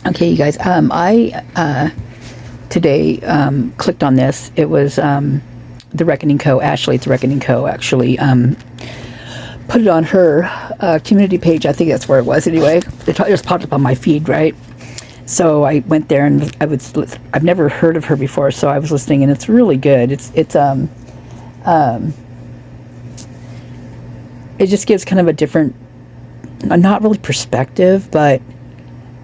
Okay, you guys, I today clicked on this. It was the Reckoning Co. Ashley at the Reckoning Co. actually put it on her community page. I think that's where it was anyway. It just popped up on my feed, right? So I went there and I've never heard of her before, so I was listening, and it's really good. It just gives kind of a different, not really perspective, but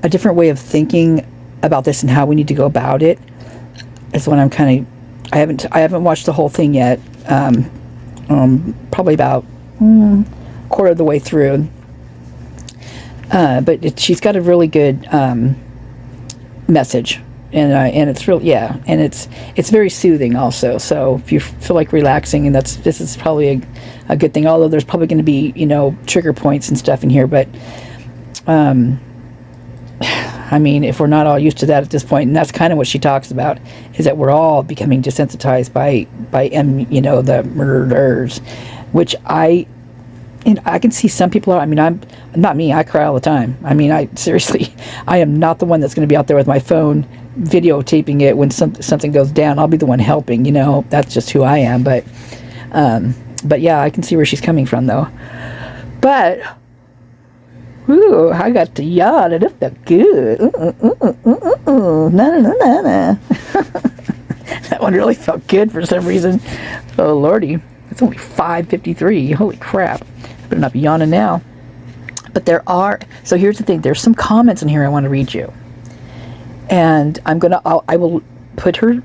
a different way of thinking about this and how we need to go about it. Is what I'm kind of, I haven't watched the whole thing yet. Probably about quarter of the way through. But she's got a really good message, and it's real, yeah, and it's very soothing also. So if you feel like relaxing, and this is probably a good thing. Although there's probably going to be trigger points and stuff in here, but I mean, if we're not all used to that at this point, and that's kind of what she talks about, is that we're all becoming desensitized by the murderers, which I can see some people are. I mean, I'm not me. I cry all the time. I mean, I am not the one that's going to be out there with my phone videotaping it when something goes down. I'll be the one helping. That's just who I am. But yeah, I can see where she's coming from, though. But ooh, I got to yawn, and it felt good. Na. That one really felt good for some reason. Oh lordy, it's only 5:53. Holy crap! Better not be yawning now. But so here's the thing. There's some comments in here I want to read you, and I will put her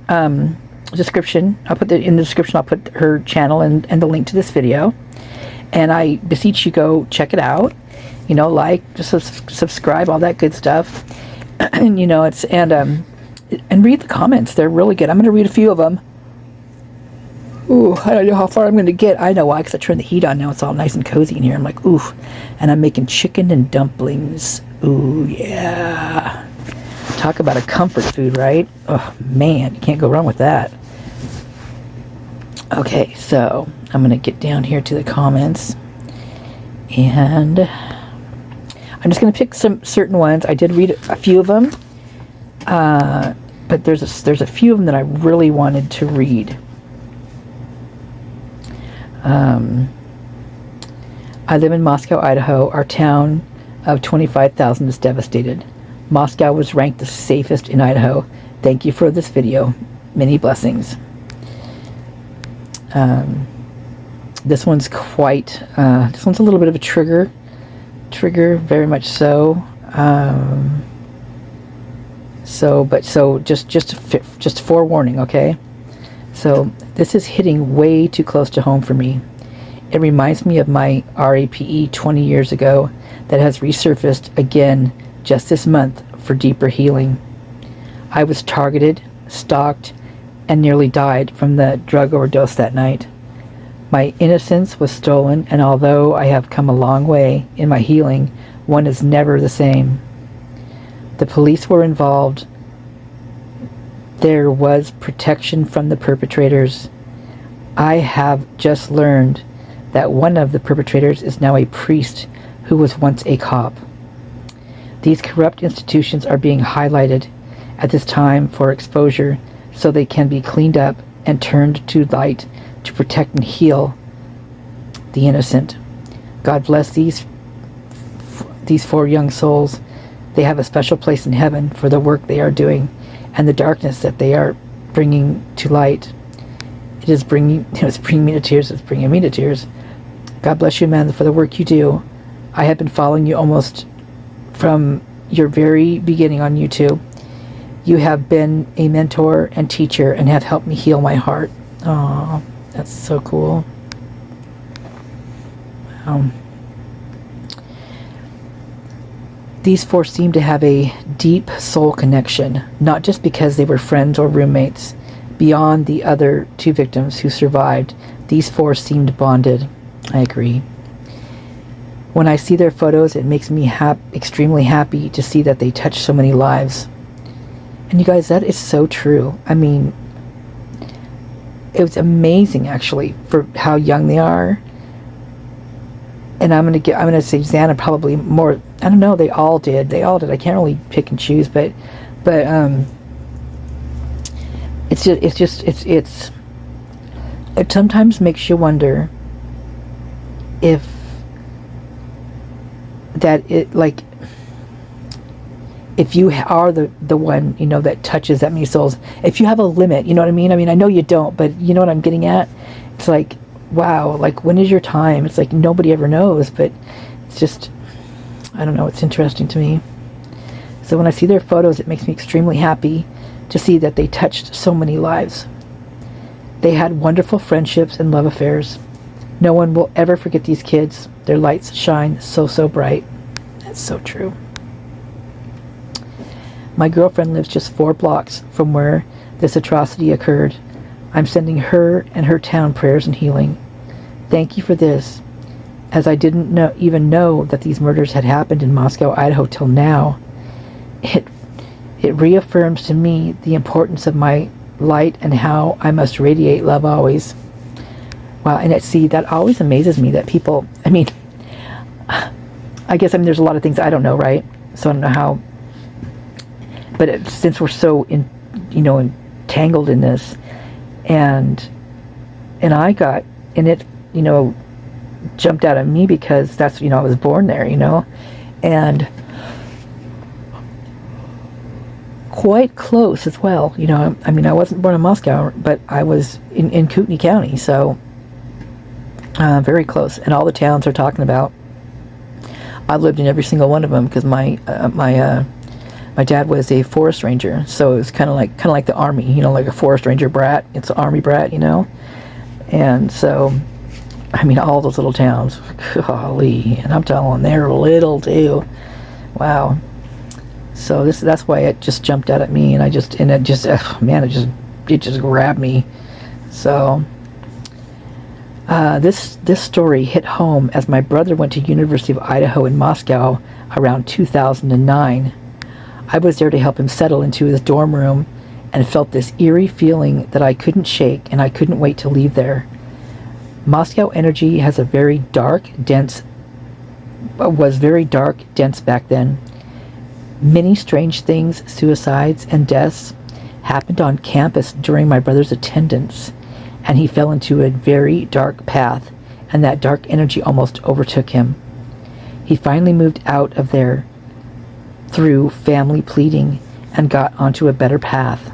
description. I'll put in the description. I'll put her channel and the link to this video, and I beseech you, go check it out. Just subscribe, all that good stuff, and and read the comments. They're really good. I'm going to read a few of them. Ooh, I don't know how far I'm going to get. I know why, because I turned the heat on now. It's all nice and cozy in here. I'm like, ooh, and I'm making chicken and dumplings. Ooh, yeah. Talk about a comfort food, right? Oh, man, you can't go wrong with that. Okay, so I'm going to get down here to the comments, and I'm just going to pick some certain ones. I did read a few of them, but there's a few of them that I really wanted to read. I live in Moscow, Idaho. Our town of 25,000 is devastated. Moscow was ranked the safest in Idaho. Thank you for this video. Many blessings. This one's this one's a little bit of a trigger, very much so. Just forewarning, okay? So this is hitting way too close to home for me. It reminds me of my RAPE 20 years ago that has resurfaced again just this month for deeper healing. I was targeted, stalked, and nearly died from the drug overdose that night. My innocence was stolen, and although I have come a long way in my healing, one is never the same. The police were involved. There was protection from the perpetrators. I have just learned that one of the perpetrators is now a priest who was once a cop. These corrupt institutions are being highlighted at this time for exposure so they can be cleaned up and turned to light to protect and heal the innocent. God bless these 4 young souls. They have a special place in heaven for the work they are doing and the darkness that they are bringing to light. It's bringing me to tears. It's bringing me to tears. God bless you, man, for the work you do. I have been following you almost from your very beginning on YouTube. You have been a mentor and teacher and have helped me heal my heart. Oh, that's so cool. Wow. These 4 seem to have a deep soul connection, not just because they were friends or roommates. Beyond the other 2 victims who survived, these 4 seemed bonded. I agree. When I see their photos, it makes me extremely happy to see that they touch so many lives. And you guys, that is so true. I mean, it was amazing, actually, for how young they are. and I'm gonna say Xana probably more. I don't know. They all did. I can't really pick and choose, but it sometimes makes you wonder if that it, like, if you are the one, you know, that touches that many souls, if you have a limit, you know what I mean? I mean, I know you don't, but you know what I'm getting at? It's like, wow, like, when is your time? It's like nobody ever knows, but it's just, I don't know, it's interesting to me. So when I see their photos, it makes me extremely happy to see that they touched so many lives. They had wonderful friendships and love affairs. No one will ever forget these kids. Their lights shine so, so bright. That's so true. My girlfriend lives just 4 blocks from where this atrocity occurred. I'm sending her and her town prayers and healing. Thank you for this, as I didn't even know that these murders had happened in Moscow, Idaho till now. It reaffirms to me the importance of my light and how I must radiate love always. Wow, and that always amazes me that people, I mean, I guess, there's a lot of things I don't know, right? So I don't know how, but since we're so entangled in this, and I got in it, jumped out at me because that's, I was born there, and quite close as well, I wasn't born in Moscow, but I was in Kootenai County, so very close, and all the towns are talking about. I've lived in every single one of them because my dad was a forest ranger, so it was kind of like the army, like a forest ranger brat. It's an army brat, and so, all those little towns, golly, and I'm telling, they're little too. Wow. So that's why it just jumped out at me, and it just grabbed me. So this story hit home as my brother went to University of Idaho in Moscow around 2009. I was there to help him settle into his dorm room and felt this eerie feeling that I couldn't shake, and I couldn't wait to leave there. Moscow energy was very dark, dense back then. Many strange things, suicides and deaths, happened on campus during my brother's attendance, and he fell into a very dark path, and that dark energy almost overtook him. He finally moved out of there through family pleading and got onto a better path.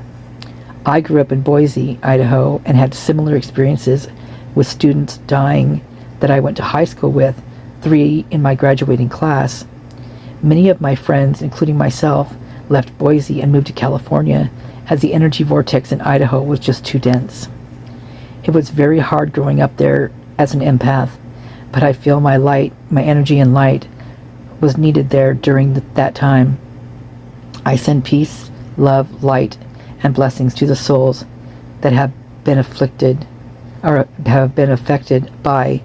I grew up in Boise, Idaho, and had similar experiences with students dying that I went to high school with, 3 in my graduating class. Many of my friends, including myself, left Boise and moved to California as the energy vortex in Idaho was just too dense. It was very hard growing up there as an empath, but I feel my energy and light was needed there during that time. I send peace, love, light, and blessings to the souls that have been afflicted or have been affected by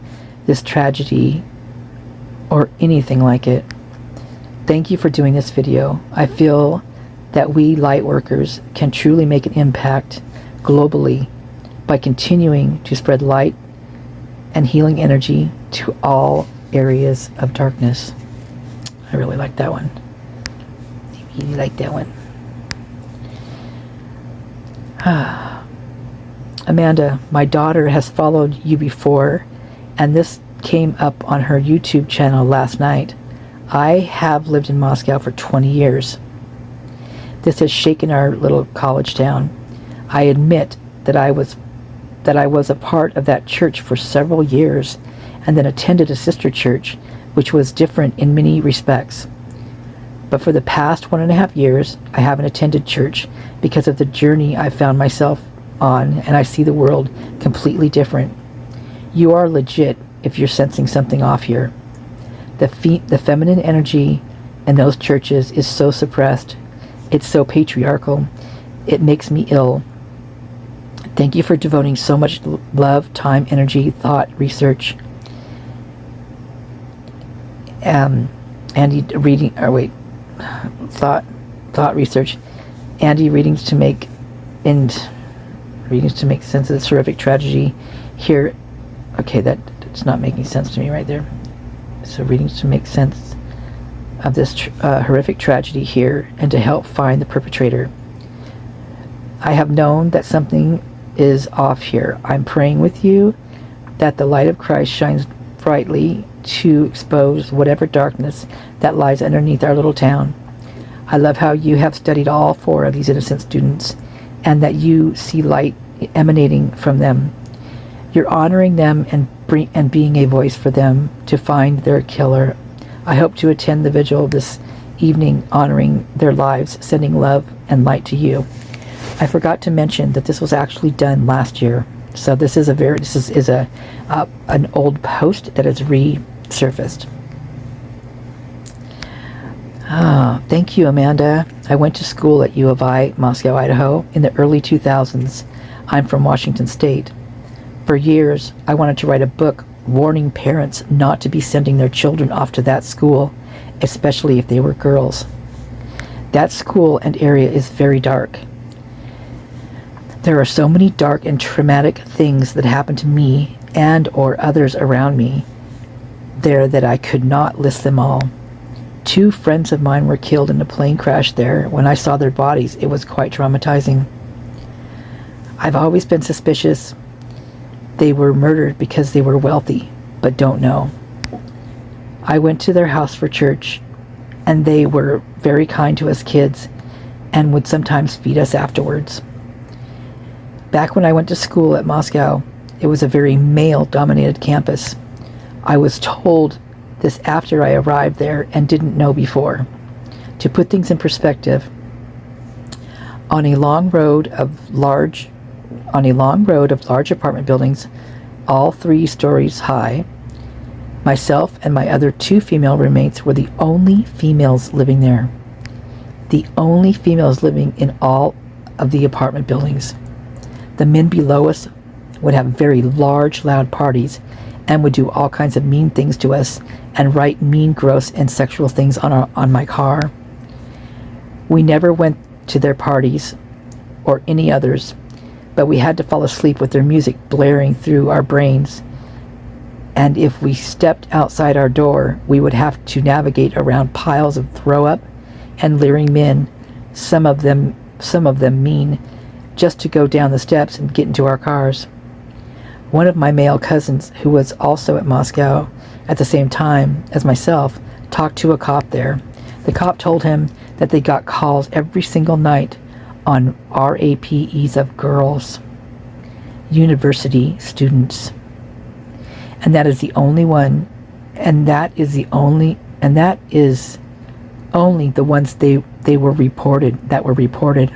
this tragedy or anything like it. Thank you for doing this video. I feel that we light workers can truly make an impact globally by continuing to spread light and healing energy to all areas of darkness. I really like that one. I really like that one. Amanda, my daughter has followed you before, and this came up on her YouTube channel last night. I have lived in Moscow for 20 years. This has shaken our little college town. I admit that I was a part of that church for several years, and then attended a sister church, which was different in many respects. But for the past 1.5 years, I haven't attended church because of the journey I found myself on, and I see the world completely different. You are legit if you're sensing something off here. The feminine energy in those churches is so suppressed. It's so patriarchal. It makes me ill. Thank you for devoting so much love, time, energy, thought, research, Andy reading, thought research, Andy readings to make sense of this horrific tragedy here. Okay, that's not making sense to me right there. So readings to make sense of this horrific tragedy here and to help find the perpetrator. I have known that something is off here. I'm praying with you that the light of Christ shines brightly to expose whatever darkness that lies underneath our little town. I love how you have studied all 4 of these innocent students and that you see light emanating from them. You're honoring them and being a voice for them to find their killer. I hope to attend the vigil this evening, honoring their lives, sending love and light to you. I forgot to mention that this was actually done last year. So this is an old post that has resurfaced. Thank you, Amanda. I went to school at U of I, Moscow, Idaho, in the early 2000s. I'm from Washington State. For years, I wanted to write a book warning parents not to be sending their children off to that school, especially if they were girls. That school and area is very dark. There are so many dark and traumatic things that happened to me and or others around me there that I could not list them all. 2 friends of mine were killed in a plane crash there. When I saw their bodies, it was quite traumatizing. I've always been suspicious they were murdered because they were wealthy, but don't know. I went to their house for church, and they were very kind to us kids and would sometimes feed us afterwards. Back when I went to school at Moscow, it was a very male-dominated campus. I was told this after I arrived there and didn't know before. To put things in perspective, on a long road of large apartment buildings, all 3 stories high, myself and my other 2 female roommates were the only females living there. The only females living in all of the apartment buildings. The men below us would have very large, loud parties and would do all kinds of mean things to us and write mean, gross, and sexual things on my car. We never went to their parties or any others, but we had to fall asleep with their music blaring through our brains. And if we stepped outside our door, we would have to navigate around piles of throw-up and leering men, some of them mean, just to go down the steps and get into our cars. One of my male cousins, who was also at Moscow at the same time as myself, talked to a cop there. The cop told him that they got calls every single night on RAPEs of girls, university students. And that is the only one, and that is only the ones that were reported.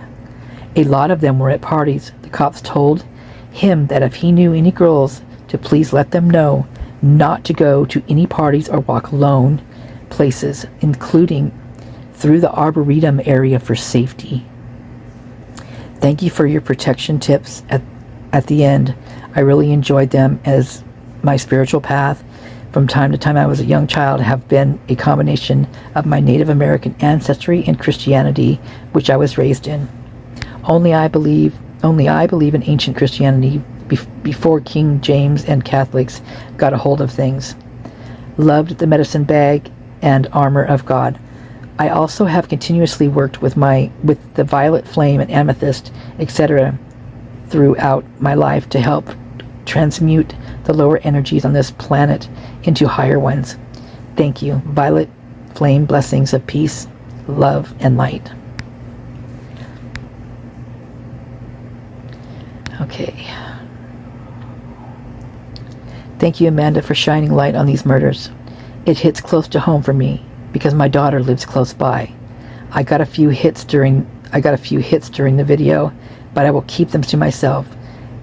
A lot of them were at parties. The cops told him that if he knew any girls, to please let them know not to go to any parties or walk alone places, including through the Arboretum area for safety. Thank you for your protection tips at the end. I really enjoyed them as my spiritual path from time to time. I was a young child, have been a combination of my Native American ancestry and Christianity, which I was raised in. Only I believe in ancient Christianity before King James and Catholics got a hold of things. Loved the medicine bag and armor of God. I also have continuously worked with the violet flame and amethyst, etc., throughout my life to help transmute the lower energies on this planet into higher ones. Thank you. Violet flame, blessings of peace, love, and light. Okay. Thank you, Amanda, for shining light on these murders. It hits close to home for me because my daughter lives close by. I got a few hits during the video, but I will keep them to myself.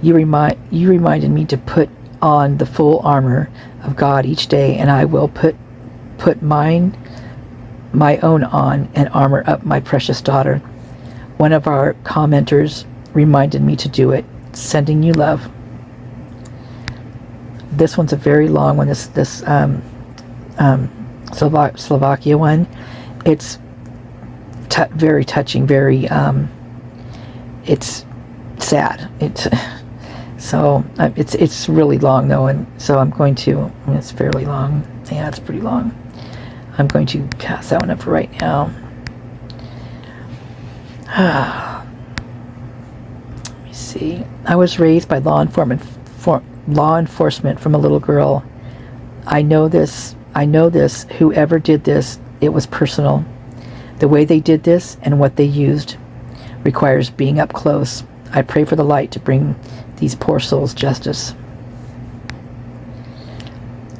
You reminded me to put on the full armor of God each day, and I will put my own on and armor up my precious daughter. One of our commenters reminded me to do it. Sending you love. This one's a very long one. This Slovakia one. It's very touching. Very it's sad. It's really long though, and so I'm going to. It's fairly long. Yeah, it's pretty long. I'm going to pass that one up for right now. Let me see. I was raised by law enforcement from a little girl. I know this. Whoever did this, it was personal. The way they did this and what they used requires being up close. I pray for the light to bring these poor souls justice.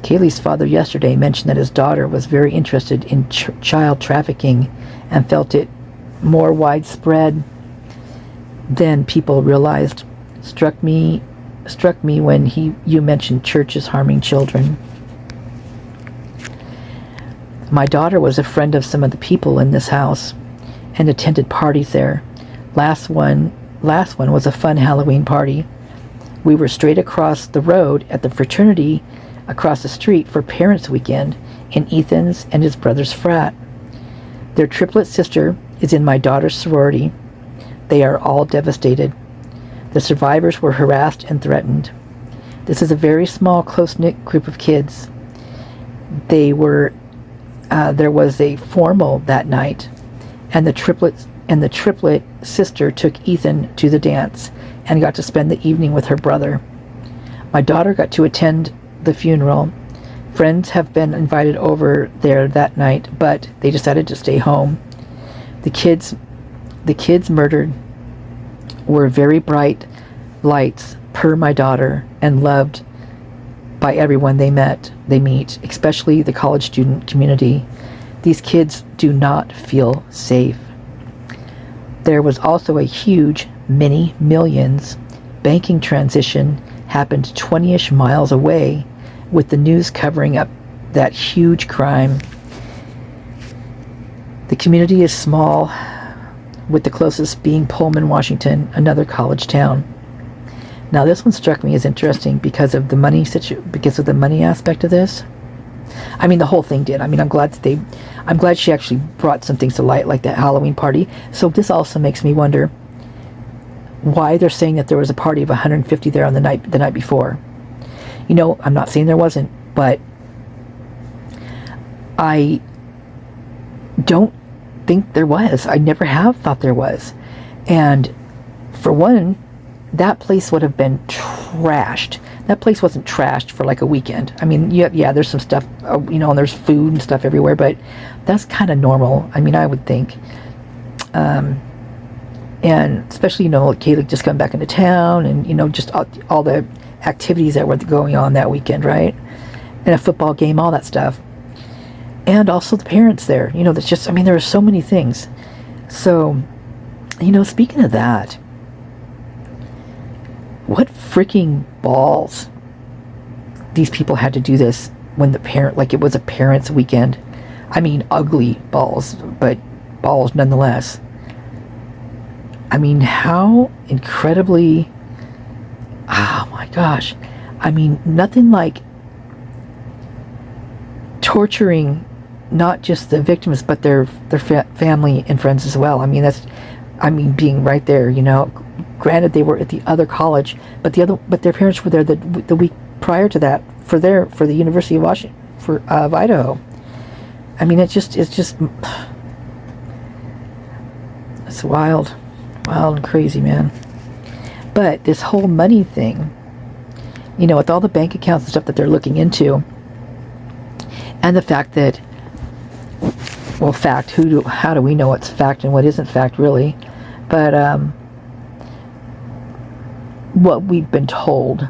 Kaylee's father yesterday mentioned that his daughter was very interested in child trafficking and felt it more widespread than people realized. Struck me when you mentioned churches harming children. My daughter was a friend of some of the people in this house and attended parties there. Last one was a fun Halloween party. We were straight across the road at the fraternity across the street for Parents' Weekend in Ethan's and his brother's frat. Their triplet sister is in my daughter's sorority. They are all devastated. The survivors were harassed and threatened. This is a very small, close-knit group of kids. There was a formal that night, and the triplet sister took Ethan to the dance and got to spend the evening with her brother. My daughter got to attend the funeral. Friends have been invited over there that night, but they decided to stay home. The kids murdered were very bright lights per my daughter and loved by everyone they meet, especially the college student community. These kids do not feel safe. There was also a huge, many millions banking transition happened 20-ish miles away, with the news covering up that huge crime. The community is small, with the closest being Pullman, Washington, another college town. Now this one struck me as interesting because of the money aspect of this. I mean, the whole thing did. I mean, I'm glad she actually brought some things to light, like that Halloween party. So this also makes me wonder why they're saying that there was a party of 150 there on the night before. You know, I'm not saying there wasn't, but I don't think there was. I never have thought there was. And for one, that place would have been trashed. That place wasn't trashed for like a weekend. I mean, yeah, there's some stuff, and there's food and stuff everywhere, but that's kind of normal. I mean, I would think. And especially, Kaylee just come back into town and, just all the activities that were going on that weekend, right? And a football game, all that stuff. And also the parents there, that's just, there are so many things. So, speaking of that, what freaking balls these people had to do this when it was a parents' weekend. I mean, ugly balls, but balls nonetheless. I mean, how incredibly, oh my gosh. I mean, nothing like torturing not just the victims, but their family and friends as well. I mean, being right there, Granted, they were at the other college, but their parents were there the week prior to that for the University of Washington of Idaho. I mean, it's wild and crazy, man. But this whole money thing, with all the bank accounts and stuff that they're looking into, and the fact that, well, how do we know what's fact and what isn't fact, really? But what we've been told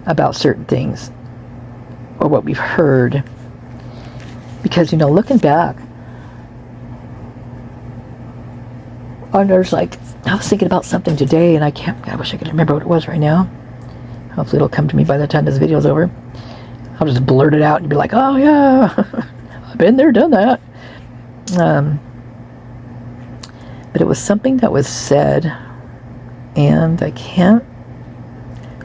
about certain things, or what we've heard, because looking back, there's I was thinking about something today, and I wish I could remember what it was right now. Hopefully it'll come to me by the time this video's over. I'll just blurt it out and be like, oh yeah, I've been there, done that. But it was something that was said, and I can't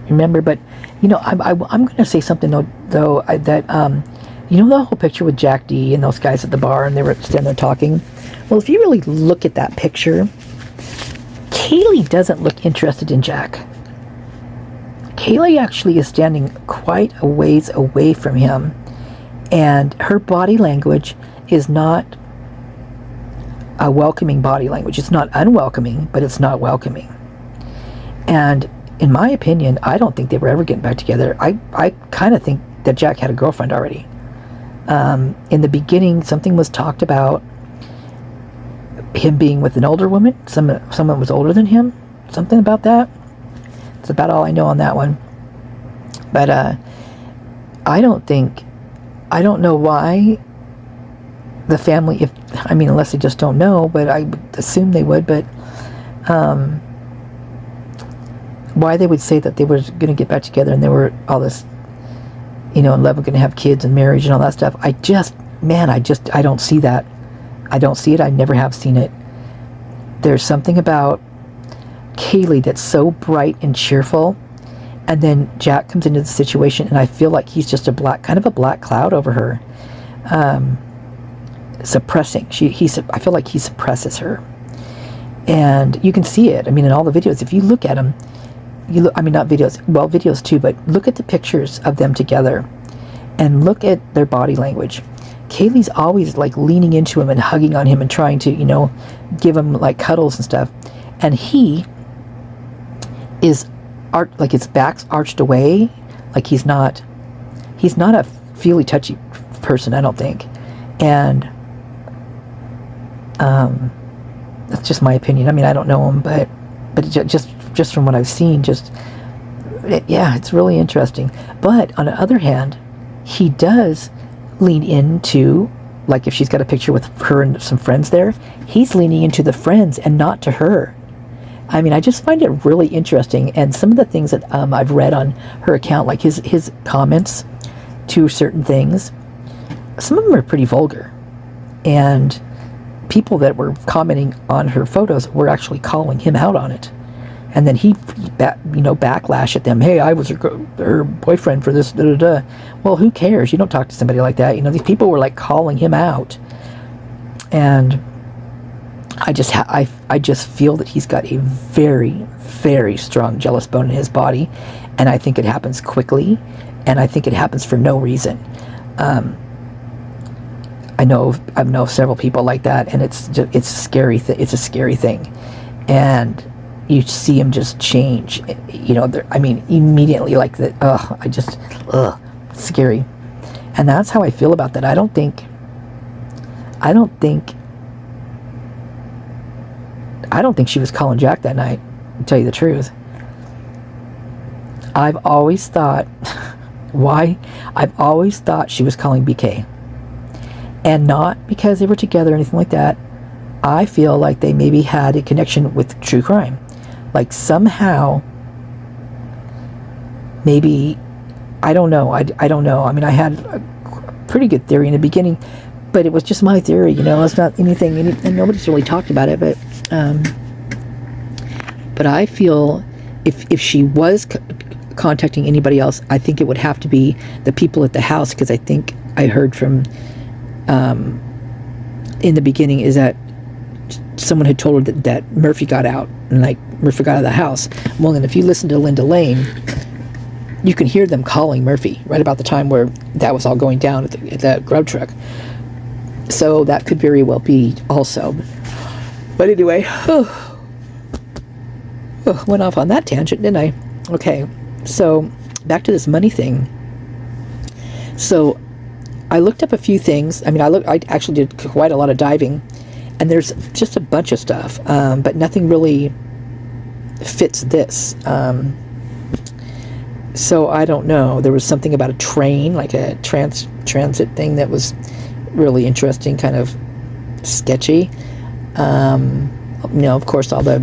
remember, but I'm going to say something though that the whole picture with Jack D and those guys at the bar, and they were standing there talking. Well, if you really look at that picture, Kaylee doesn't look interested in Jack. Kaylee actually is standing quite a ways away from him, And her body language is not a welcoming body language. It's not unwelcoming, but it's not welcoming. And in my opinion, I don't think they were ever getting back together. I kind of think that Jack had a girlfriend already. In the beginning, something was talked about him being with an older woman. Someone was older than him. Something about that. It's about all I know on that one. But I don't know why the family, unless they just don't know, but I would assume they would, but why they would say that they were going to get back together and they were all this, in love and going to have kids and marriage and all that stuff. I don't see that. I don't see it. I never have seen it. There's something about Kelley that's so bright and cheerful, and then Jack comes into the situation and I feel like he's just kind of a black cloud over her, suppressing. I feel like he suppresses her, and you can see it. In all the videos, if you look at them, not videos, well, videos too, but look at the pictures of them together and look at their body language. Kaylee's always like leaning into him and hugging on him and trying to, give him like cuddles and stuff. And he is like his back's arched away. Like he's not a feely touchy person, I don't think. And that's just my opinion. I don't know him, but just from what I've seen, it's really interesting. But on the other hand, he does lean into, like if she's got a picture with her and some friends there, he's leaning into the friends and not to her. I just find it really interesting. And some of the things that I've read on her account, like his comments to certain things, some of them are pretty vulgar. And people that were commenting on her photos were actually calling him out on it. And then he, backlash at them. Hey, I was her boyfriend for this. Da, da, da. Well, who cares? You don't talk to somebody like that. These people were like calling him out, and I just feel that he's got a very, very strong jealous bone in his body, and I think it happens quickly, and I think it happens for no reason. I know several people like that, and it's a scary thing, and you see him just change, immediately, like that. Scary. And that's how I feel about that. I don't think she was calling Jack that night, to tell you the truth. I've always thought she was calling BK. And not because they were together or anything like that. I feel like they maybe had a connection with true crime. Like somehow, maybe, I don't know. I don't know. I had a pretty good theory in the beginning, but it was just my theory, it's not anything, and nobody's really talked about it, but I feel if she was contacting anybody else, I think it would have to be the people at the house, because I think I heard from, in the beginning, is that someone had told her that Murphy got out, and like Murphy got out of the house. Well, and if you listen to Linda Lane, you can hear them calling Murphy right about the time where that was all going down at the grub truck. So that could very well be also. But anyway, went off on that tangent, didn't I? Okay, so back to this money thing. So I looked up a few things. I actually did quite a lot of diving, and there's just a bunch of stuff, but nothing really fits this. So I don't know. There was something about a train, like a transit thing that was really interesting, kind of sketchy. Of course, all the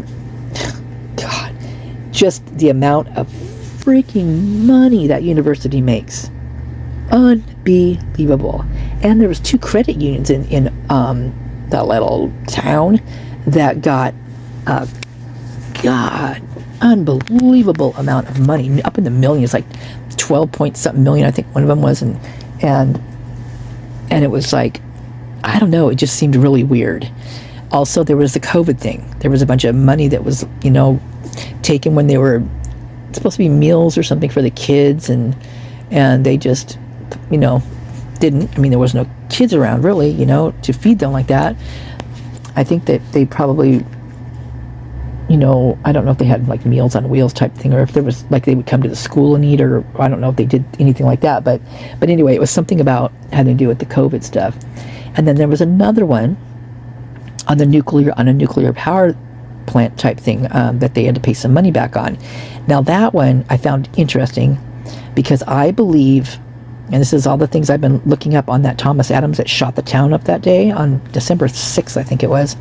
just the amount of freaking money that university makes. Unbelievable. And there was 2 credit unions in that little town that got unbelievable amount of money, up in the millions, like 12 point something million, I think one of them was, and it was like, I don't know, it just seemed really weird. Also, there was the COVID thing. There was a bunch of money that was, taken when they were supposed to be meals or something for the kids, and they just, didn't. I mean, there was no kids around really, to feed them like that. I think that they probably, I don't know if they had like Meals on Wheels type thing, or if there was like they would come to the school and eat, or I don't know if they did anything like that. But anyway, it was something about having to do with the COVID stuff. And then there was another one on a nuclear power plant type thing that they had to pay some money back on. Now that one I found interesting because I believe, and this is all the things I've been looking up on that Thomas Adams that shot the town up that day on December 6th, I think it was.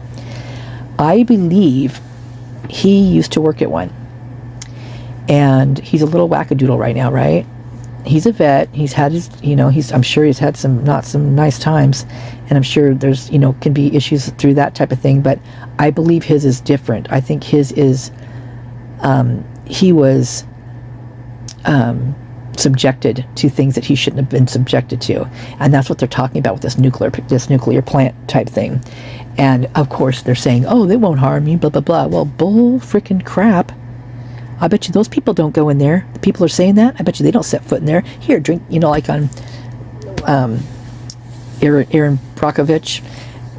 I believe he used to work at one. And he's a little wackadoodle right now, right? He's a vet. He's had his, I'm sure he's had some nice times. And I'm sure there's, can be issues through that type of thing. But I believe his is different. I think his is, he was subjected to things that he shouldn't have been subjected to, and that's what they're talking about with this nuclear plant type thing. And of course they're saying, oh, they won't harm you, blah blah blah. Well, bull freaking crap. I bet you those people don't go in there. The people are saying that. I bet you they don't set foot in there. Here, drink, like on Aaron Brockovich.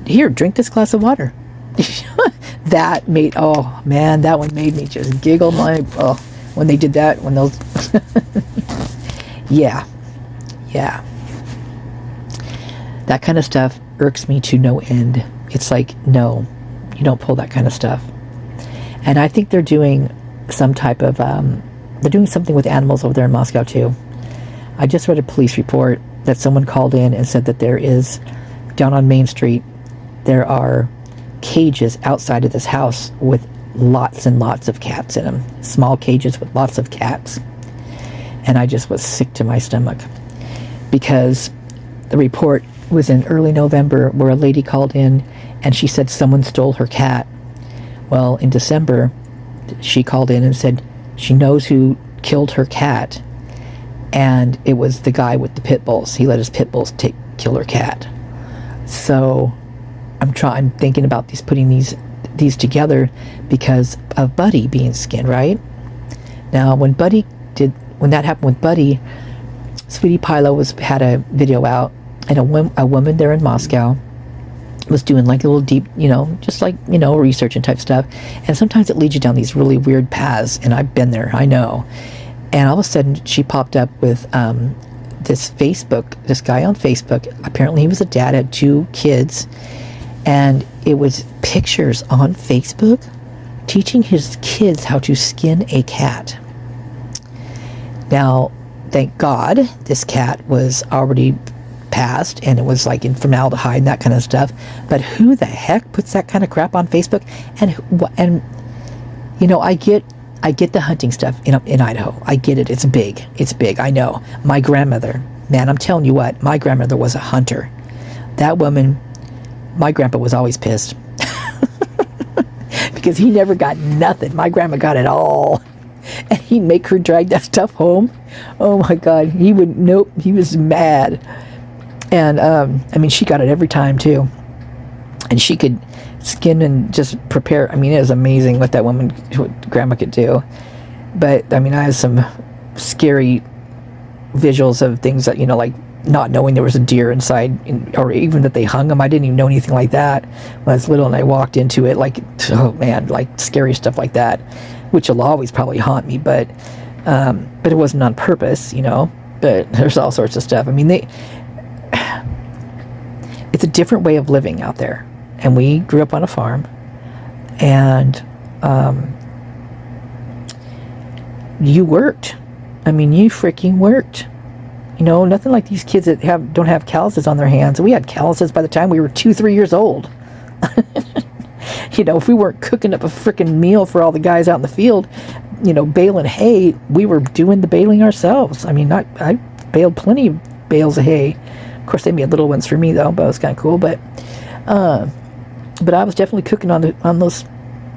Here, drink this glass of water. That made, oh man, that one made me just giggle when they did that, when those yeah, that kind of stuff irks me to no end. It's like, no, you don't pull that kind of stuff. And I think they're doing some type of they're doing something with animals over there in Moscow too. I just read a police report that someone called in and said that there is, down on Main Street, there are cages outside of this house with lots and lots of cats in them. Small cages with lots of cats. And I just was sick to my stomach, because the report was in early November where a lady called in and she said someone stole her cat. Well, in December, she called in and said she knows who killed her cat, and it was the guy with the pit bulls. He let his pit bulls kill her cat. So I'm thinking about putting these together because of Buddy being skinned, right? Now, when that happened with Buddy, Sweetie Pilo had a video out, and a woman there in Moscow was doing like a little deep, just like, research and type stuff. And sometimes it leads you down these really weird paths, and I've been there, I know. And all of a sudden she popped up with this guy on Facebook. Apparently he was a dad, had 2 kids, and it was pictures on Facebook teaching his kids how to skin a cat. Now, thank God this cat was already passed, and it was like in formaldehyde and that kind of stuff. But who the heck puts that kind of crap on Facebook? And I get the hunting stuff in Idaho. I get it. It's big. I know. My grandmother, man, I'm telling you what, my grandmother was a hunter. That woman, my grandpa was always pissed because he never got nothing. My grandma got it all. And he'd make her drag that stuff home. Oh my God. He was mad. And, she got it every time too. And she could skin and just prepare. It was amazing what grandma could do. But, I have some scary visuals of things that, like not knowing there was a deer inside, or even that they hung them. I didn't even know anything like that when I was little, and I walked into it like, oh man, like scary stuff like that, which will always probably haunt me, but it wasn't on purpose, but there's all sorts of stuff. It's a different way of living out there. And we grew up on a farm, and you worked. You freaking worked. Nothing like these kids that don't have calluses on their hands. We had calluses by the time we were 2-3 years old. If we weren't cooking up a freaking meal for all the guys out in the field, baling hay, we were doing the baling ourselves. I baled plenty of bales of hay. Of course, they made little ones for me though, but it was kind of cool. But I was definitely cooking on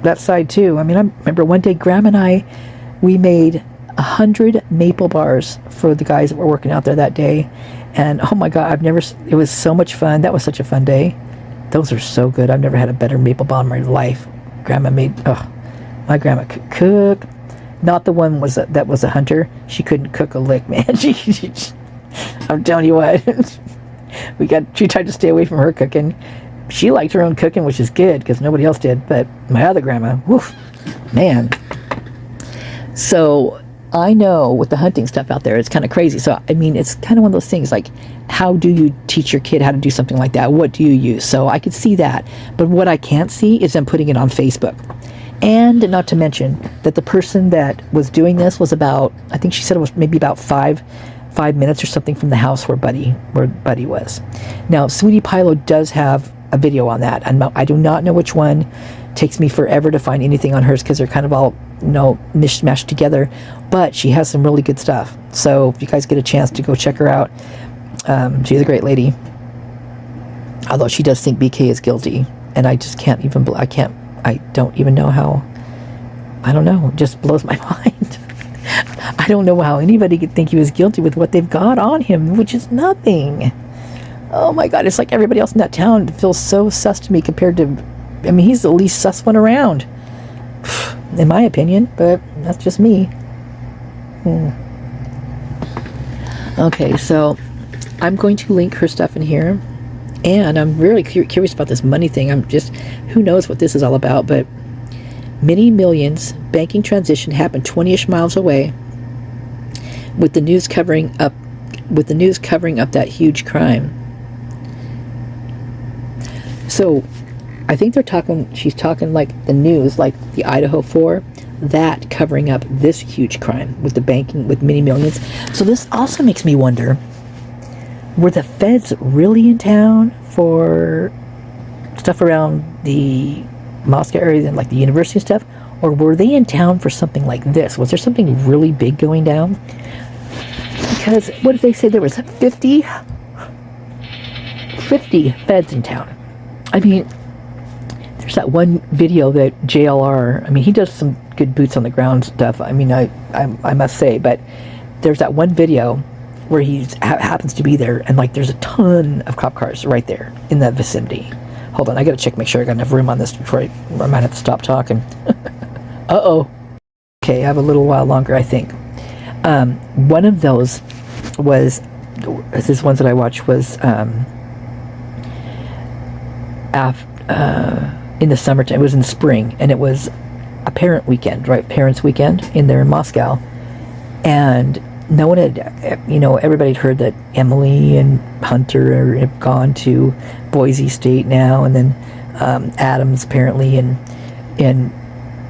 that side too. I remember one day, Grandma and we made 100 maple bars for the guys that were working out there that day. And oh my God, it was so much fun. That was such a fun day. Those are so good. I've never had a better maple bar in my life. My grandma could cook. Not the one that was a hunter. She couldn't cook a lick, man. I'm telling you what. She tried to stay away from her cooking. She liked her own cooking, which is good because nobody else did. But my other grandma, woof, man. So I know with the hunting stuff out there, it's kind of crazy. So, I mean, it's kind of one of those things like, how do you teach your kid how to do something like that? What do you use? So I could see that. But what I can't see is them putting it on Facebook. And not to mention that the person that was doing this was about, I think she said it was maybe about five minutes or something from the house where Buddy was. Now, Sweetie Pilo does have a video on that, and I do not know which one. It takes me forever to find anything on hers because they're kind of all, mishmashed together. But she has some really good stuff. So if you guys get a chance to go check her out, she's a great lady. Although she does think BK is guilty, and I just can't even. I don't even know how. I don't know. It just blows my mind. I don't know how anybody could think he was guilty with what they've got on him, which is nothing. Oh my God, it's like everybody else in that town feels so sus to me compared to, I mean, he's the least sus one around, in my opinion, but that's just me. Okay, so I'm going to link her stuff in here, and I'm really curious about this money thing. Who knows what this is all about, but many millions banking transition happened 20-ish miles away, with the news covering up that huge crime. So I think she's talking like the news, like the Idaho 4, that covering up this huge crime with the banking, with many millions. So this also makes me wonder, were the feds really in town for stuff around the Moscow area and like the university and stuff? Or were they in town for something like this? Was there something really big going down? Because what did they say? There was 50 feds in town. I mean, there's that one video that JLR, I mean, he does some good boots on the ground stuff. I mean, I must say, but there's that one video where he happens to be there, and like there's a ton of cop cars right there in that vicinity. Hold on, I gotta check, make sure I got enough room on this before I might have to stop talking. Uh-oh. Okay, I have a little while longer, I think. One of those was, this ones that I watched was in the summertime. It was in spring, and it was a parent weekend, right? Parents' weekend in there in Moscow. And no one had, everybody had heard that Emily and Hunter have gone to Boise State now, and then Adams apparently in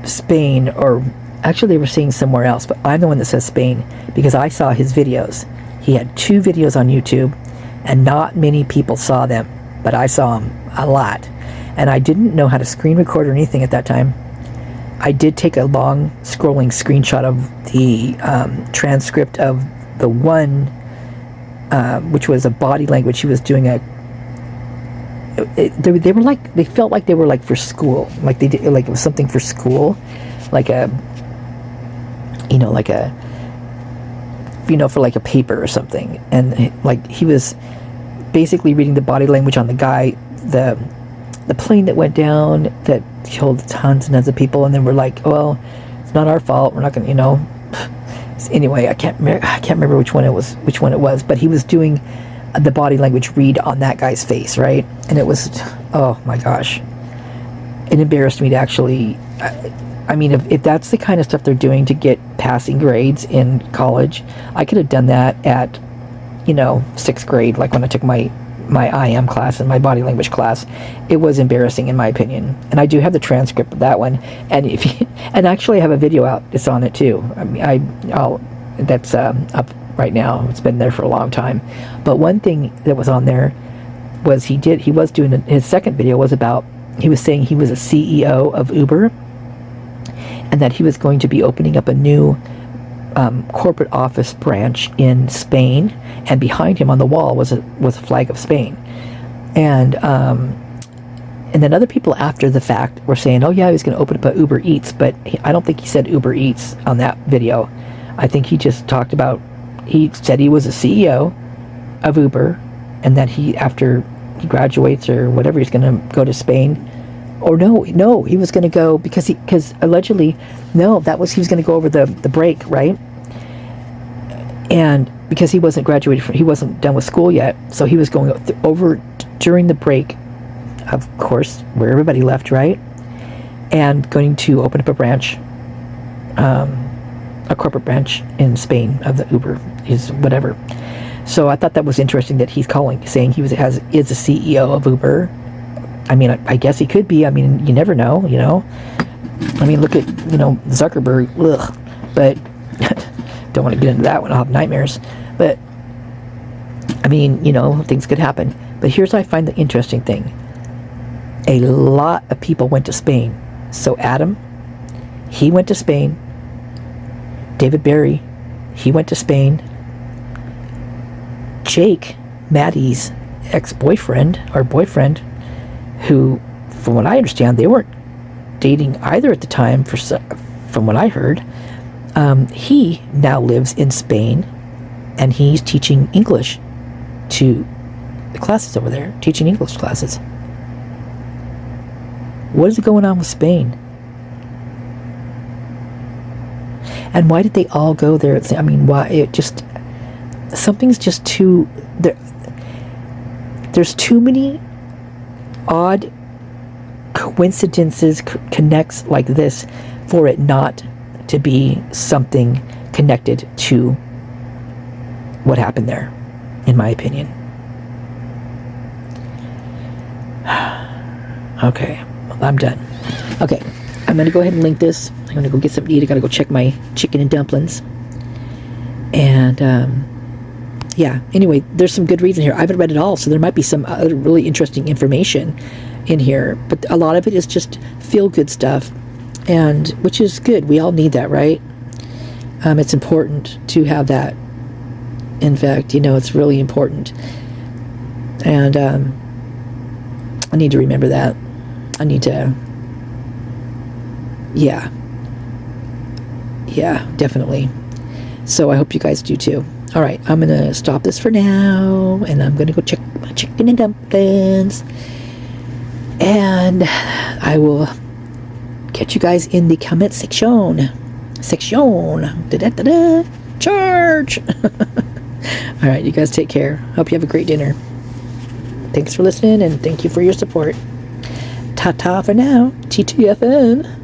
Spain, or actually they were saying somewhere else, but I'm the one that says Spain because I saw his videos. He had 2 videos on YouTube, and not many people saw them, but I saw them a lot. And I didn't know how to screen record or anything at that time. I did take a long scrolling screenshot of the transcript of the one, which was a body language. He was doing they felt like they were like for school, like they did, like it was something for school, like for like a paper or something. And like he was basically reading the body language on the guy, the plane that went down that killed tons and tons of people, and then we're like, well, it's not our fault, we're not going to, anyway, I can't remember which one it was, but he was doing the body language read on that guy's face, right? And it was, oh my gosh, it embarrassed me to actually, I mean, if that's the kind of stuff they're doing to get passing grades in college, I could have done that at 6th grade, like when I took my IM class and my body language class. It was embarrassing in my opinion, and I do have the transcript of that one, and and actually I have a video out. It's on it too. I mean, that's up right now. It's been there for a long time. But one thing that was on there was his second video was about, he was saying he was a CEO of Uber, and that he was going to be opening up a new corporate office branch in Spain, and behind him on the wall was a flag of Spain, and then other people after the fact were saying, oh yeah, he was going to open up a Uber Eats, but I don't think he said Uber Eats on that video. I think he just talked about, he said he was a CEO of Uber, and that after he graduates or whatever, he's going to go to Spain. Or no, he was going to go because allegedly, he was going to go over the break, right? And because he wasn't graduated from, he wasn't done with school yet, so he was going over during the break, of course, where everybody left, right? And going to open up a branch, a corporate branch in Spain of the Uber, is whatever. So I thought that was interesting that he's saying he is a CEO of Uber. I mean, I guess he could be. I mean, you never know, you know. I mean, look at, you know, Zuckerberg. Ugh. But don't want to get into that one. I'll have nightmares. But I mean, you know, things could happen. But here's what I find the interesting thing. A lot of people went to Spain. So Adam, he went to Spain. David Barry, he went to Spain. Jake, Maddie's ex-boyfriend or boyfriend, who, from what I understand, they weren't dating either at the time, from what I heard. He now lives in Spain, and he's teaching English to the classes over there, teaching English classes. What is going on with Spain? And why did they all go there? I mean, why? It just, something's just too, there's too many odd coincidences, connects like this for it not to be something connected to what happened there, in my opinion. Okay, well, I'm done. Okay, I'm going to go ahead and link this. I'm going to go get something to eat. I got to go check my chicken and dumplings. And, yeah, anyway, there's some good reason here. I haven't read it all, so there might be some other really interesting information in here. But a lot of it is just feel-good stuff, and which is good. We all need that, right? It's important to have that. In fact, you know, it's really important. And I need to remember that. I need to... Yeah, definitely. So I hope you guys do too. All right, I'm going to stop this for now, and I'm going to go check my chicken and dumplings. And I will catch you guys in the comment section. Da-da-da-da. Charge! All right, you guys take care. Hope you have a great dinner. Thanks for listening, and thank you for your support. Ta-ta for now. TTFN.